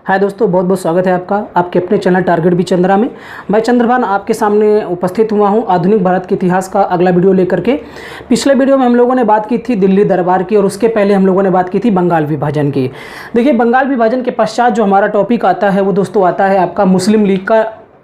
हाय दोस्तों, बहुत बहुत स्वागत है आपका आपके अपने चैनल टारगेट बी चंद्रा में। मैं चंद्रभान आपके सामने उपस्थित हुआ हूं आधुनिक भारत के इतिहास का अगला वीडियो लेकर के। पिछले वीडियो में हम लोगों ने बात की थी दिल्ली दरबार की और उसके पहले हम लोगों ने बात की थी बंगाल विभाजन की। देखिए, बंगाल विभाजन के पश्चात जो हमारा टॉपिक आता है वो दोस्तों आता है आपका मुस्लिम लीग का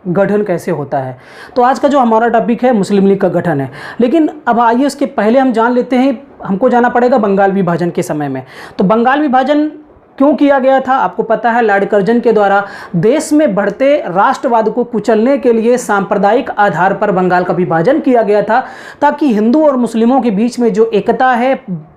गठन कैसे होता है। तो आज का जो हमारा टॉपिक है मुस्लिम लीग का गठन है। लेकिन अब आइए उसके पहले हम जान लेते हैं, हमको जाना पड़ेगा बंगाल विभाजन के समय में। तो बंगाल विभाजन क्यों किया गया था आपको पता है। लॉर्ड कर्जन के द्वारा देश में बढ़ते राष्ट्रवाद को कुचलने के लिए सांप्रदायिक आधार पर बंगाल का विभाजन किया गया था, ताकि हिंदू और मुस्लिमों के बीच में जो एकता है,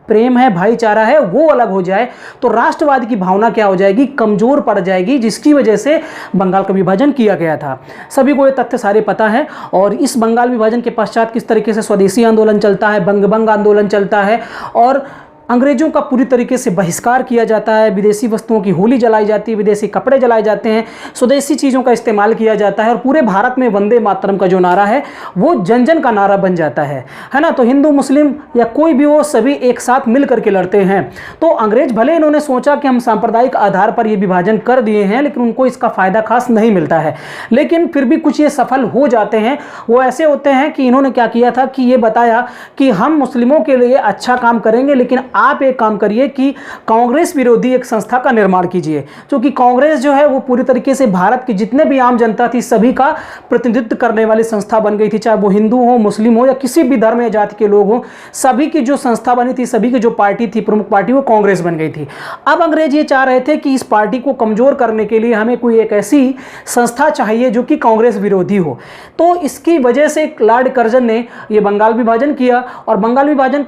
प्रेम है, भाईचारा है, वो अलग हो जाए। तो राष्ट्रवाद की भावना क्या हो जाएगी, कमजोर पड़ जाएगी, जिसकी वजह से बंगाल का विभाजन किया गया था। सभी को ये तथ्य सारे पता है। और इस बंगाल विभाजन के पश्चात किस तरीके से स्वदेशी आंदोलन चलता है, बंग आंदोलन चलता है और अंग्रेजों का पूरी तरीके से बहिष्कार किया जाता है। विदेशी वस्तुओं की होली जलाई जाती है, विदेशी कपड़े जलाए जाते हैं, स्वदेशी चीज़ों का इस्तेमाल किया जाता है और पूरे भारत में वंदे मातरम का जो नारा है वो जन जन का नारा बन जाता है ना। तो हिंदू मुस्लिम या कोई भी हो, सभी एक साथ मिल करके लड़ते हैं। तो अंग्रेज भले इन्होंने सोचा कि हम सांप्रदायिक आधार पर ये विभाजन कर दिए हैं, लेकिन उनको इसका फ़ायदा खास नहीं मिलता है। लेकिन फिर भी कुछ ये सफल हो जाते हैं। वो ऐसे होते हैं कि इन्होंने क्या किया था कि ये बताया कि हम मुस्लिमों के लिए अच्छा काम करेंगे, लेकिन आप एक काम करिए कि कांग्रेस विरोधी एक संस्था का निर्माण कीजिए। क्योंकि कांग्रेस जो है वो पूरी तरीके से भारत की जितने भी आम जनता थी सभी का प्रतिनिधित्व करने वाली संस्था बन गई थी। चाहे वो हिंदू हो, मुस्लिम हो या किसी भी धर्म या जाति के लोग हो, सभी की जो संस्था बनी थी, सभी की जो पार्टी थी, प्रमुख पार्टी, वो कांग्रेस बन गई थी। अब अंग्रेज ये चाह रहे थे कि इस पार्टी को कमजोर करने के लिए हमें कोई एक ऐसी संस्था चाहिए जो कि कांग्रेस विरोधी हो। तो इसकी वजह से लॉर्ड कर्जन ने ये बंगाल विभाजन किया। और बंगाल विभाजन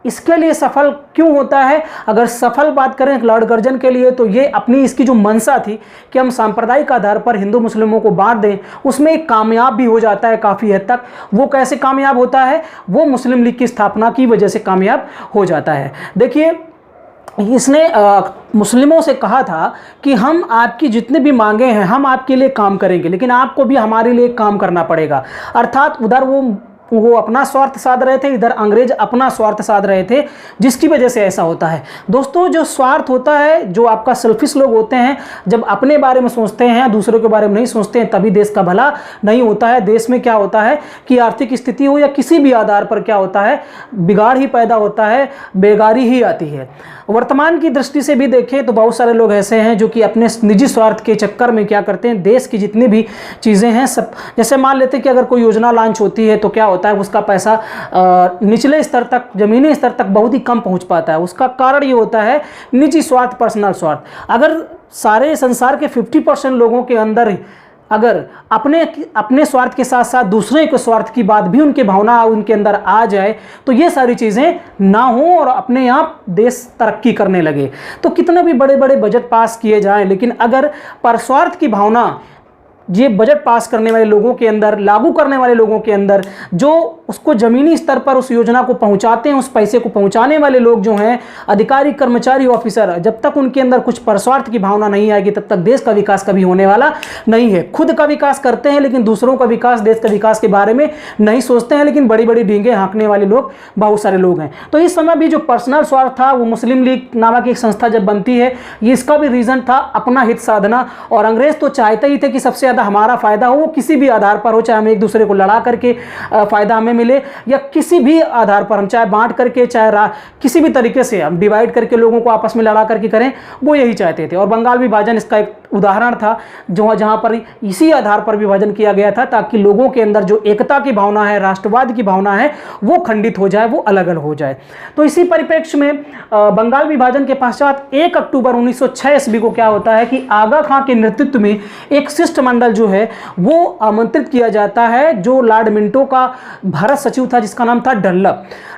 इसके लिए सफल क्यों होता है, अगर सफल बात करें लॉर्ड कर्जन के लिए, तो ये अपनी इसकी जो मंशा थी कि हम सांप्रदायिक आधार पर हिंदू मुस्लिमों को बांट दें, उसमें एक कामयाब भी हो जाता है काफ़ी हद तक। वो कैसे कामयाब होता है, वो मुस्लिम लीग की स्थापना की वजह से कामयाब हो जाता है। देखिए, इसने मुस्लिमों से कहा था कि हम आपकी जितने भी मांगे हैं हम आपके लिए काम करेंगे, लेकिन आपको भी हमारे लिए काम करना पड़ेगा। अर्थात उधर वो अपना स्वार्थ साध रहे थे, इधर अंग्रेज अपना स्वार्थ साध रहे थे, जिसकी वजह से ऐसा होता है। दोस्तों, जो स्वार्थ होता है, जो आपका सेल्फिश लोग होते हैं, जब अपने बारे में सोचते हैं, दूसरों के बारे में नहीं सोचते हैं, तभी देश का भला नहीं होता है। देश में क्या होता है कि आर्थिक स्थिति हो या किसी भी आधार पर क्या होता है, बिगाड़ ही पैदा होता है, बेगारी ही आती है। वर्तमान की दृष्टि से भी देखें तो बहुत सारे लोग ऐसे हैं जो कि अपने निजी स्वार्थ के चक्कर में क्या करते हैं, देश की जितनी भी चीज़ें हैं सब, जैसे मान लेते हैं कि अगर कोई योजना लॉन्च होती है तो क्या होता है, उसका पैसा निचले स्तर तक, जमीनी स्तर तक बहुत ही कम पहुंच पाता है। उसका कारण ये होता है निजी स्वार्थ, पर्सनल स्वार्थ। अगर सारे संसार के 50% लोगों के अंदर अगर अपने स्वार्थ के साथ साथ दूसरे के स्वार्थ की बात भी उनके भावना उनके अंदर आ जाए, तो ये सारी चीज़ें ना हो और अपने आप देश तरक्की करने लगे। तो कितने भी बड़े बड़े बजट पास किए जाएं, लेकिन अगर परस्वार्थ की भावना ये बजट पास करने वाले लोगों के अंदर, लागू करने वाले लोगों के अंदर, जो उसको ज़मीनी स्तर पर उस योजना को पहुंचाते हैं, उस पैसे को पहुंचाने वाले लोग जो हैं, अधिकारी, कर्मचारी, ऑफिसर, जब तक उनके अंदर कुछ परस्वार्थ की भावना नहीं आएगी तब तक देश का विकास कभी होने वाला नहीं है। खुद का विकास करते हैं लेकिन दूसरों का विकास, देश का विकास के बारे में नहीं सोचते हैं, लेकिन बड़ी बड़ी डींगे हाँकने वाले लोग बहुत सारे लोग हैं। तो इस समय भी जो पर्सनल स्वार्थ था, वो मुस्लिम लीग नामक एक संस्था जब बनती है, ये इसका भी रीज़न था अपना हित साधना। और अंग्रेज तो चाहते ही थे कि सबसे ज़्यादा हमारा फायदा हो, वो किसी भी आधार पर हो, चाहे हम एक दूसरे को लड़ा करके फायदा हमें मिले, या किसी भी आधार पर हम चाहे बांट करके, चाहे किसी भी तरीके से हम डिवाइड करके लोगों को आपस में लड़ा करके करें, वो यही चाहते थे। और बंगाल विभाजन इसका एक उदाहरण था जहां पर इसी आधार पर विभाजन किया गया था, ताकि लोगों के अंदर जो एकता की भावना है, राष्ट्रवाद की भावना है, वो खंडित हो जाए, वो अलग अलग हो जाए। तो इसी परिप्रेक्ष्य में बंगाल विभाजन के पश्चात 1 अक्टूबर 1906 ईस्वी को क्या होता है कि आगा खां के नेतृत्व में एक शिष्टमंडल जो है वो आमंत्रित किया जाता है, जो लॉर्ड मिंटो का भारत सचिव था, जिसका नाम था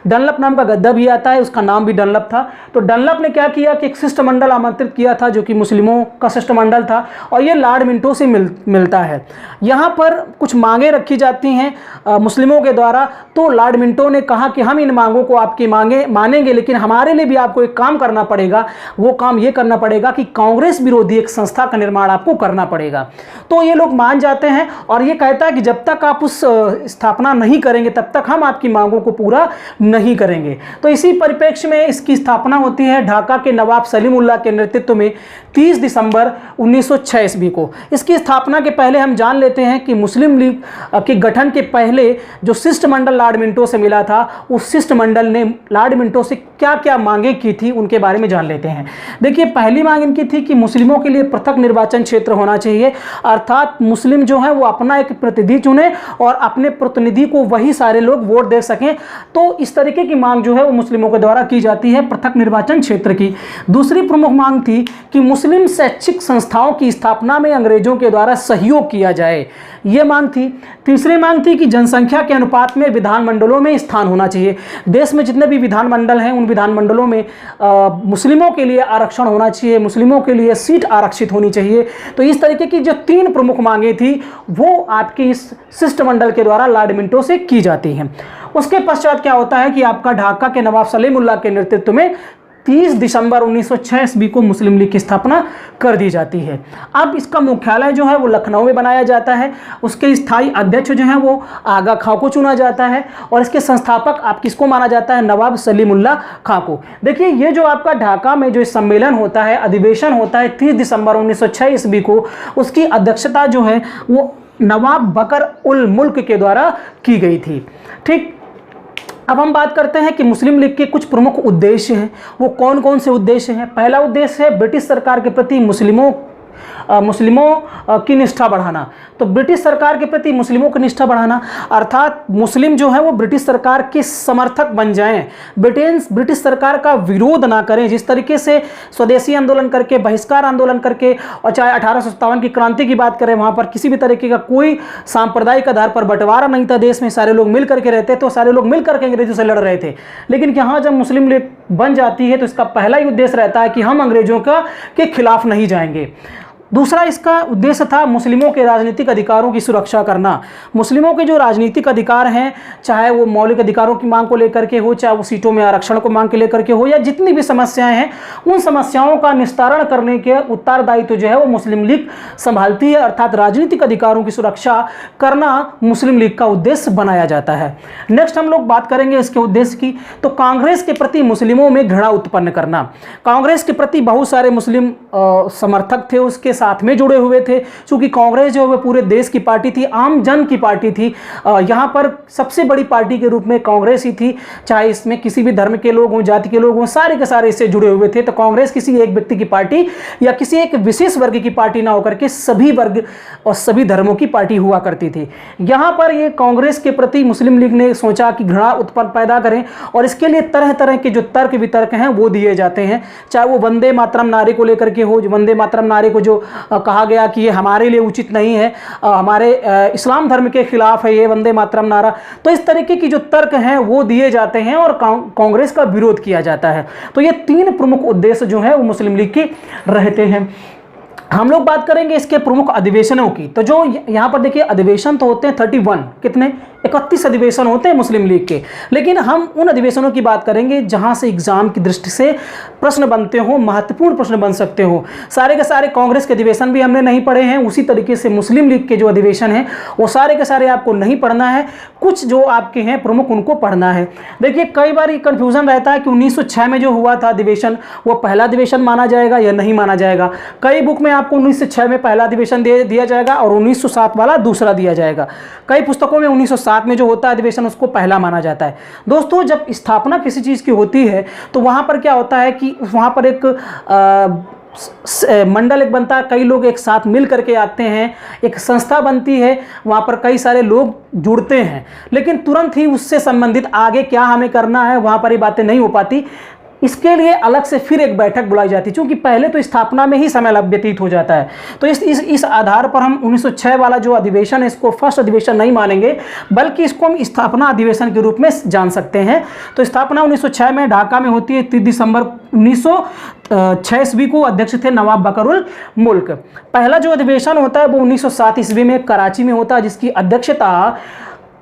डनलप नाम का गद्दा भी आता है, उसका नाम भी डनलप था। तो डनलप ने क्या किया कि एक शिष्टमंडल आमंत्रित किया था, जो कि मुस्लिमों का शिष्टमंडल था, और ये लॉर्ड मिंटो से मिलता है। यहाँ पर कुछ मांगे रखी जाती हैं मुस्लिमों के द्वारा। तो लॉर्ड मिंटो ने कहा कि हम इन मांगों को आपकी मांगे मानेंगे, लेकिन हमारे लिए भी आपको एक काम करना पड़ेगा। वो काम ये करना पड़ेगा कि कांग्रेस विरोधी एक संस्था का निर्माण आपको करना पड़ेगा। तो ये लोग मान जाते हैं और ये कहता है कि जब तक आप उस स्थापना नहीं करेंगे तब तक हम आपकी मांगों को पूरा नहीं करेंगे। तो इसी परिप्रेक्ष्य में इसकी स्थापना होती है ढाका के नवाब सलीमुल्लाह के नेतृत्व में 30 दिसंबर 1906 ईस्वी को। इसकी स्थापना के पहले हम जान लेते हैं कि मुस्लिम लीग के गठन के पहले जो शिष्टमंडल लॉर्ड मिंटो से मिला था, उस शिष्टमंडल ने लॉर्ड मिंटो से क्या क्या मांगे की थी उनके बारे में जान लेते हैं। देखिए, पहली मांग इनकी थी कि मुस्लिमों के लिए पृथक निर्वाचन क्षेत्र होना चाहिए, अर्थात मुस्लिम जो है वो अपना एक प्रतिनिधि चुने और अपने प्रतिनिधि को वही सारे लोग वोट दे सकें। तो इस तरीके की मांग जो है वो मुस्लिमों के द्वारा की जाती है पृथक निर्वाचन क्षेत्र की। दूसरी प्रमुख मांग थी कि मुस्लिम शैक्षिक संस्थाओं की स्थापना में अंग्रेजों के द्वारा सहयोग किया जाए, ये मांग थी। तीसरी मांग थी कि जनसंख्या के अनुपात में विधानमंडलों में स्थान होना चाहिए। देश में जितने भी विधानमंडल हैं उन विधानमंडलों में मुस्लिमों के लिए आरक्षण होना चाहिए, मुस्लिमों के लिए सीट आरक्षित होनी चाहिए। तो इस तरीके की जो 3 प्रमुख मांगें थी वो आपकी इस शिष्टमंडल के द्वारा लॉर्ड मिंटो से की जाती हैं। उसके पश्चात क्या होता है कि आपका ढाका के नवाब सलीमुल्लाह के नेतृत्व में 30 दिसंबर 1906 ईस्वी को मुस्लिम लीग की स्थापना कर दी जाती है। अब इसका मुख्यालय जो है वो लखनऊ में बनाया जाता है। उसके स्थायी अध्यक्ष जो हैं वो आगा खां को चुना जाता है और इसके संस्थापक आप किसको माना जाता है? नवाब सलीमुल्लाह खां को। देखिए, ये जो आपका ढाका में जो सम्मेलन होता है, अधिवेशन होता है 30 दिसंबर 1906 ईस्वी को, उसकी अध्यक्षता जो है वो नवाब बकर उल मुल्क के द्वारा की गई थी। ठीक, अब हम बात करते हैं कि मुस्लिम लीग के कुछ प्रमुख उद्देश्य हैं। वो कौन कौन से उद्देश्य हैं? पहला उद्देश्य है ब्रिटिश सरकार के प्रति मुस्लिमों की निष्ठा बढ़ाना। तो ब्रिटिश सरकार के प्रति मुस्लिमों की निष्ठा बढ़ाना अर्थात मुस्लिम जो है वो ब्रिटिश सरकार के समर्थक बन जाएं, ब्रिटिश सरकार का विरोध ना करें। जिस तरीके से स्वदेशी आंदोलन करके, बहिष्कार आंदोलन करके, और चाहे 1857 की क्रांति की बात करें, वहाँ पर किसी भी तरीके का कोई सांप्रदायिक आधार पर बंटवारा नहीं था। देश में सारे लोग मिल करके रहते, तो सारे लोग मिल करके अंग्रेजों से लड़ रहे थे। लेकिन यहाँ जब मुस्लिम लीग बन जाती है तो इसका पहला ही उद्देश्य रहता है कि हम अंग्रेजों के खिलाफ नहीं जाएंगे। दूसरा इसका उद्देश्य था मुस्लिमों के राजनीतिक अधिकारों की सुरक्षा करना। मुस्लिमों के जो राजनीतिक अधिकार हैं, चाहे वो मौलिक अधिकारों की मांग को लेकर के हो, चाहे वो सीटों में आरक्षण को मांग के लेकर के हो, या जितनी भी समस्याएं हैं, उन समस्याओं का निस्तारण करने के उत्तरदायित्व जो है वो मुस्लिम लीग संभालती है। अर्थात राजनीतिक अधिकारों की सुरक्षा करना मुस्लिम लीग का उद्देश्य बनाया जाता है। नेक्स्ट हम लोग बात करेंगे इसके उद्देश्य की। तो कांग्रेस के प्रति मुस्लिमों में घृणा उत्पन्न करना। कांग्रेस के प्रति बहुत सारे मुस्लिम समर्थक थे, उसके साथ में जुड़े हुए थे। क्योंकि कांग्रेस जो है पूरे देश की पार्टी थी, आम जन की पार्टी थी। यहाँ पर सबसे बड़ी पार्टी के रूप में कांग्रेस ही थी। चाहे इसमें किसी भी धर्म के लोग हों, जाति के लोग हों, सारे के सारे इससे जुड़े हुए थे। तो कांग्रेस किसी एक व्यक्ति की पार्टी या किसी एक विशेष वर्ग की पार्टी ना होकर के सभी वर्ग और सभी धर्मों की पार्टी हुआ करती थी। यहाँ पर ये कांग्रेस के प्रति मुस्लिम लीग ने सोचा कि घृणा उत्पन्न पैदा करें, और इसके लिए तरह तरह के जो तर्क वितर्क हैं वो दिए जाते हैं। चाहे वो वंदे मातरम नारे को लेकर के हो, वंदे मातरम नारे को जो कहा गया कि ये हमारे लिए उचित नहीं है, हमारे इस्लाम धर्म के खिलाफ है ये वंदे मातरम नारा। तो इस तरीके की जो तर्क हैं वो दिए जाते हैं और कांग्रेस का विरोध किया जाता है। तो ये 3 प्रमुख उद्देश्य जो है वो मुस्लिम लीग के रहते हैं। हम लोग बात करेंगे इसके प्रमुख अधिवेशनों की। तो जो यहाँ पर देखिए अधिवेशन तो होते हैं 31, कितने 31 अधिवेशन होते हैं मुस्लिम लीग के। लेकिन हम उन अधिवेशनों की बात करेंगे जहाँ से एग्जाम की दृष्टि से प्रश्न बनते हो, महत्वपूर्ण प्रश्न बन सकते हो। सारे के सारे कांग्रेस के अधिवेशन भी हमने नहीं पढ़े हैं, उसी तरीके से मुस्लिम लीग के जो अधिवेशन हैं वो सारे के सारे आपको नहीं पढ़ना है। कुछ जो आपके हैं प्रमुख उनको पढ़ना है। देखिए, कई बार ये कन्फ्यूजन रहता है कि 1906 में जो हुआ था अधिवेशन वो पहला अधिवेशन माना जाएगा या नहीं माना जाएगा। कई बुक में आपको 1906 में पहला अधिवेशन दिया जाएगा और 1907 वाला दूसरा दिया जाएगा। कई पुस्तकों में 1907 में जो होता है अधिवेशन उसको पहला माना जाता है। दोस्तों, जब स्थापना किसी चीज़ की होती है तो वहाँ पर क्या होता है कि वहाँ पर एक मंडल एक बनता है, कई लोग एक साथ मिल करके आते हैं, एक संस्था बनती है, वहाँ पर कई सारे लोग जुड़ते हैं। लेकिन तुरंत ही उससे संबंधित आगे क्या हमें करना है वहाँ पर ये बातें नहीं हो पाती। इसके लिए अलग से फिर एक बैठक बुलाई जाती है, क्योंकि पहले तो स्थापना में ही समय व्यतीत हो जाता है। तो इस आधार पर हम 1906 वाला जो अधिवेशन है इसको फर्स्ट अधिवेशन नहीं मानेंगे, बल्कि इसको हम स्थापना अधिवेशन के रूप में जान सकते हैं। तो स्थापना 1906 में ढाका में होती है 30 दिसंबर 1906 ईस्वी को। अध्यक्ष थे नवाब बकर उल मुल्क। पहला जो अधिवेशन होता है वो 1907 ईस्वी में कराची में होता है, जिसकी अध्यक्षता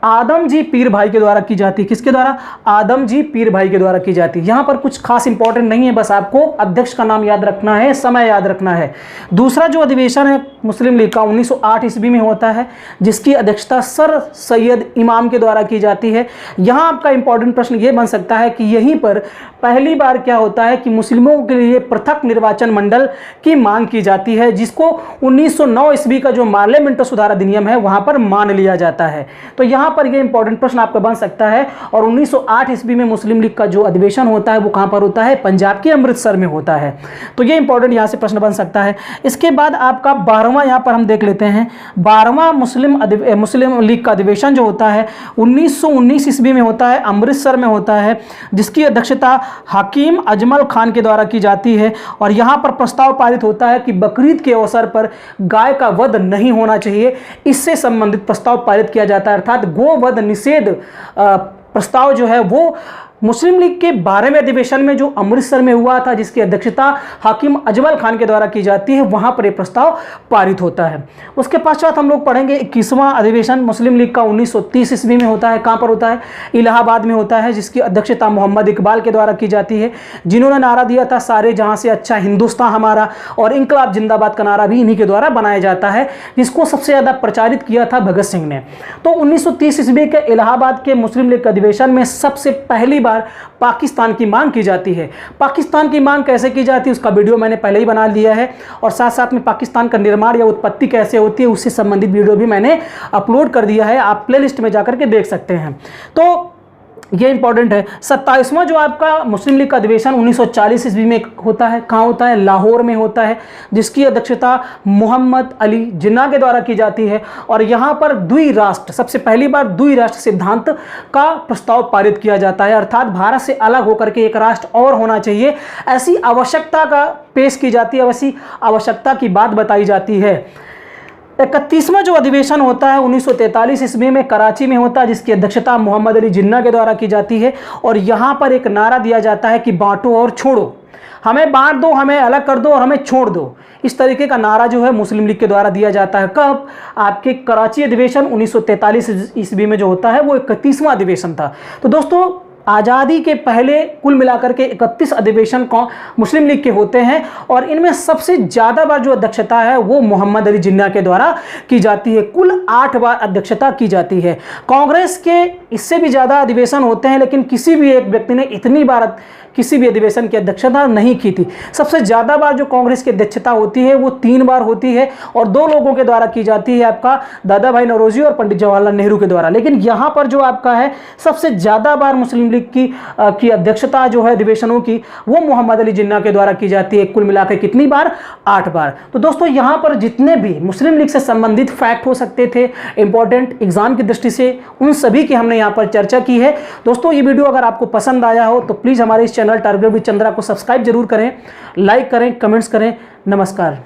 आदमजी पीर भाई के द्वारा की जाती है। किसके द्वारा? आदमजी पीर भाई के द्वारा की जाती है। यहाँ पर कुछ खास इंपॉर्टेंट नहीं है, बस आपको अध्यक्ष का नाम याद रखना है, समय याद रखना है। दूसरा जो अधिवेशन है मुस्लिम लीग का 1908 ईस्वी में होता है, जिसकी अध्यक्षता सर सैयद इमाम के द्वारा की जाती है। यहाँ आपका इंपॉर्टेंट प्रश्न ये बन सकता है कि यहीं पर पहली बार क्या होता है कि मुस्लिमों के लिए पृथक निर्वाचन मंडल की मांग की जाती है, जिसको 1909 ईस्वी का जो मार्लियामेंट सुधार अधिनियम है वहाँ पर मान लिया जाता है। तो यहाँ पर यह इंपॉर्टेंट प्रश्न आपका बन सकता है। और 1908 ईस्वी में मुस्लिम लीग का जो अधिवेशन होता है वो कहाँ पर होता है? पंजाब के अमृतसर में होता है। तो ये इंपॉर्टेंट यहाँ से प्रश्न बन सकता है। इसके बाद आपका 12वां यहाँ पर हम देख लेते हैं। 12वां मुस्लिम लीग का अधिवेशन जो होता है 1919 ईस्वी में होता है, अमृतसर में होता है, जिसकी अध्यक्षता हकीम अजमल खान के द्वारा की जाती है। और यहाँ पर प्रस्ताव पारित होता है कि बकरीद के अवसर पर गाय का वध नहीं होना चाहिए, इससे संबंधित प्रस्ताव पारित किया जाता है। अर्थात गोवध निषेध प्रस्ताव जो है वो मुस्लिम लीग के 12वें अधिवेशन में जो अमृतसर में हुआ था, जिसकी अध्यक्षता हाकिम अजमल खान के द्वारा की जाती है, वहां पर यह प्रस्ताव पारित होता है। उसके पश्चात हम लोग पढ़ेंगे 21वां अधिवेशन मुस्लिम लीग का 1930 ईस्वी में होता है। कहां पर होता है? इलाहाबाद में होता है, जिसकी अध्यक्षता मोहम्मद इकबाल के द्वारा की जाती है, जिन्होंने नारा दिया था सारे जहां से अच्छा हिंदुस्तान हमारा, और इंकलाब जिंदाबाद का नारा भी इन्हीं के द्वारा बनाया जाता है, जिसको सबसे ज्यादा प्रचारित किया था भगत सिंह ने। तो 1930 ईस्वी के इलाहाबाद के मुस्लिम लीग अधिवेशन में सबसे पहली पाकिस्तान की मांग की जाती है। पाकिस्तान की मांग कैसे की जाती है उसका वीडियो मैंने पहले ही बना दिया है, और साथ साथ में पाकिस्तान का निर्माण या उत्पत्ति कैसे होती है उससे संबंधित वीडियो भी मैंने अपलोड कर दिया है, आप प्लेलिस्ट में जाकर के देख सकते हैं। तो ये इंपॉर्टेंट है। 27वां जो आपका मुस्लिम लीग का अधिवेशन 1940 ईस्वी में होता है। कहाँ होता है? लाहौर में होता है, जिसकी अध्यक्षता मोहम्मद अली जिन्ना के द्वारा की जाती है। और यहाँ पर द्विराष्ट्र, सबसे पहली बार द्विराष्ट्र सिद्धांत का प्रस्ताव पारित किया जाता है, अर्थात भारत से अलग होकर के एक राष्ट्र और होना चाहिए, ऐसी आवश्यकता का पेश की जाती है, ऐसी आवश्यकता की बात बताई जाती है। 31वां जो अधिवेशन होता है 1943 ईस्वी में कराची में होता है, जिसकी अध्यक्षता मोहम्मद अली जिन्ना के द्वारा की जाती है। और यहाँ पर एक नारा दिया जाता है कि बांटो और छोड़ो, हमें बांट दो, हमें अलग कर दो और हमें छोड़ दो। इस तरीके का नारा जो है मुस्लिम लीग के द्वारा दिया जाता है। कब? आपके कराची अधिवेशन 1943 ईस्वी में जो होता है वो 31वां अधिवेशन था। तो दोस्तों आज़ादी के पहले कुल मिलाकर के 31 अधिवेशन मुस्लिम लीग के होते हैं, और इनमें सबसे ज़्यादा बार जो अध्यक्षता है वो मोहम्मद अली जिन्ना के द्वारा की जाती है। कुल 8 बार अध्यक्षता की जाती है। कांग्रेस के इससे भी ज़्यादा अधिवेशन होते हैं, लेकिन किसी भी एक व्यक्ति ने इतनी बार किसी भी अधिवेशन की अध्यक्षता नहीं की थी। सबसे ज़्यादा बार जो कांग्रेस की अध्यक्षता होती है वो 3 बार होती है, और 2 लोगों के द्वारा की जाती है, आपका दादा भाई नौरोजी और पंडित जवाहरलाल नेहरू के द्वारा। लेकिन यहाँ पर जो आपका है सबसे ज़्यादा बार मुस्लिम लीग की अध्यक्षता जो है अधिवेशनों की वो मोहम्मद अली जिन्ना के द्वारा की जाती है। कुल मिलाकर कितनी बार? 8 बार। तो दोस्तों यहाँ पर जितने भी मुस्लिम लीग से संबंधित फैक्ट हो सकते थे इंपॉर्टेंट एग्जाम की दृष्टि से, उन सभी की हमने यहाँ पर चर्चा की है। दोस्तों ये वीडियो अगर आपको पसंद आया हो तो प्लीज़ हमारे इस चैनल टारगेट विद चंद्रा को सब्सक्राइब जरूर करें, लाइक करें, कमेंट्स करें। नमस्कार।